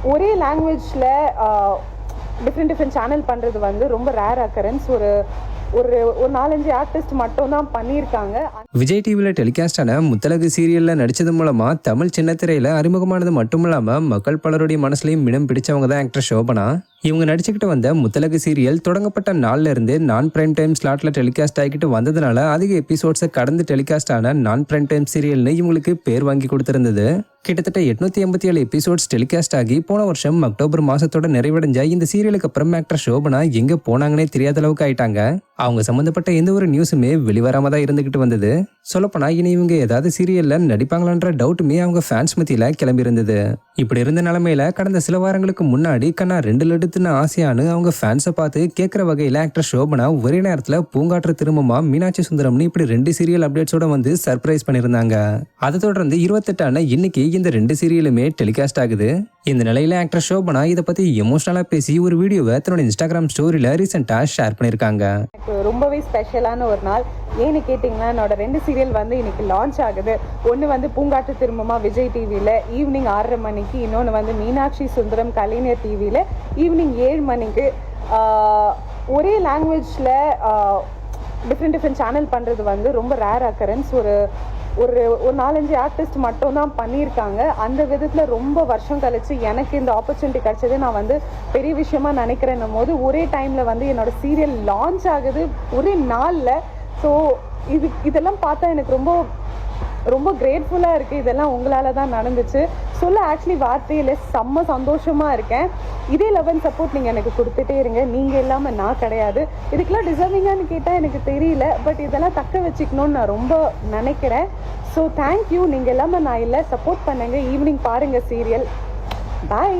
ஒரே லாங்குவேஜில் different channel பண்ணுறது வந்து ரொம்ப ரேர் அக்கரன்ஸ். ஒரு ஒரு 4-5 ஆர்டிஸ்ட் மட்டும் தான் பண்ணியிருக்காங்க. விஜய் டிவியில் டெலிகாஸ்ட் ஆன முத்தழகு சீரியலில் நடித்தது மூலமாக தமிழ் சின்னத்திரையில் அறிமுகமானது மட்டும் இல்லாமல் மக்கள் பலருடைய மனசுலையும் இடம் பிடிச்சவங்க தான் ஆக்டர் சோபனா. இவங்க நடிச்சுக்கிட்டு வந்த முத்தழகு சீரியல் தொடங்கப்பட்ட நாள்ல இருந்து நான் பிரைம் டைம் ஸ்லாட்ல டெலிகாஸ்ட் ஆகிட்டு வந்ததுனால அதிக எபிசோட்ஸை கடந்து டெலிகாஸ்ட் ஆன நான் பிரைம் டைம் சீரியல்னு இவங்களுக்கு பேர் வாங்கி கொடுத்திருந்தது. கிட்டத்தட்ட 887 எபிசோட்ஸ் டெலிகாஸ்ட் ஆகி போன வருஷம் அக்டோபர் மாசத்தோட நிறைவடைஞ்ச இந்த சீரியலுக்கு அப்புறம் ஆக்டர் சோபனா எங்க போனாங்கன்னே தெரியாத அளவுக்கு ஆயிட்டாங்க. அவங்க சம்பந்தப்பட்ட எந்த ஒரு நியூஸுமே வெளிவராம தான் இருந்துகிட்டு வந்தது. சொல்லப்போனா இனி இவங்க ஏதாவது சீரியல்ல நடிப்பாங்களான்ற டவுட்டுமே அவங்க ஃபேன்ஸ் மத்தியில கிளம்பி இருந்தது. இப்படி இருந்த நிலைமையில கடந்த சில வாரங்களுக்கு முன்னாடி கண்ணா 2 லட்டுன்னு ஆசையானு அவங்க ஃபேன்ஸை பார்த்து கேட்கிற வகையில ஆக்டர் சோபனா ஒரே நேரத்துல பூங்காற்று திரும்பமா மீனாட்சி சுந்தரம்னு இப்படி 2 சீரியல் அப்டேட்ஸோட வந்து சர்ப்ரைஸ் பண்ணியிருந்தாங்க. அதை தொடர்ந்து 28 இன்னைக்கு இந்த 2 சீரியலுமே டெலிகாஸ்ட் ஆகுது. இந்த நிலையில ஆக்டர் சோபனா இதை பத்தி எமோஷனலா பேசி ஒரு வீடியோவை தன்னோட இன்ஸ்டாகிராம் ஸ்டோரியில ரீசெண்டா ஷேர் பண்ணிருக்காங்க. ரொம்பவே ஸ்பெஷலான ஒரு நாள். ஏன்னு கேட்டிங்கன்னா என்னோட 2 சீரியல் வந்து இன்னைக்கு லான்ச் ஆகுது. ஒன்று வந்து பூங்காற்று திரும்பமா விஜய் டிவியில் ஈவினிங் 6:30 மணிக்கு, இன்னொன்று வந்து மீனாட்சி சுந்தரம் கலைஞர் டிவியில் ஈவினிங் 7 மணிக்கு. ஒரே லாங்குவேஜில் டிஃப்ரெண்ட் சேனல் பண்ணுறது வந்து ரொம்ப ரேர் அக்கரன்ஸ். ஒரு 4-5 ஆர்டிஸ்ட் மட்டும் தான் பண்ணியிருக்காங்க. அந்த விதத்தில் ரொம்ப வருஷம் கழிச்சு எனக்கு இந்த ஆப்பர்ச்சுனிட்டி கிடைச்சது நான் வந்து பெரிய விஷயமா நினைக்கிறேன்னும் போது ஒரே டைமில் வந்து என்னோட சீரியல் லான்ச் ஆகுது ஒரே நாளில். ஸோ இதெல்லாம் பார்த்தா எனக்கு ரொம்ப ரொம்ப கிரேட்ஃபுல்லாக இருக்குது. இதெல்லாம் உங்களால் தான் நடந்துச்சு. சொல்ல ஆக்சுவலி வார்த்தையில் செம்ம சந்தோஷமாக இருக்கேன். இதே லவ் அண்ட் சப்போர்ட் நீங்கள் எனக்கு கொடுத்துட்டே இருங்க. நீங்கள் இல்லாமல் நான் கிடையாது. இதுக்கெல்லாம் டிசர்விங்கான்னு கேட்டால் எனக்கு தெரியல. பட் இதெல்லாம் தக்க வச்சுக்கணும்னு நான் ரொம்ப நினைக்கிறேன். So thank you. நீங்கள் இல்லாமல் நான் இல்லை. சப்போர்ட் பண்ணுங்கள். ஈவினிங் பாருங்கள் சீரியல். பாய்.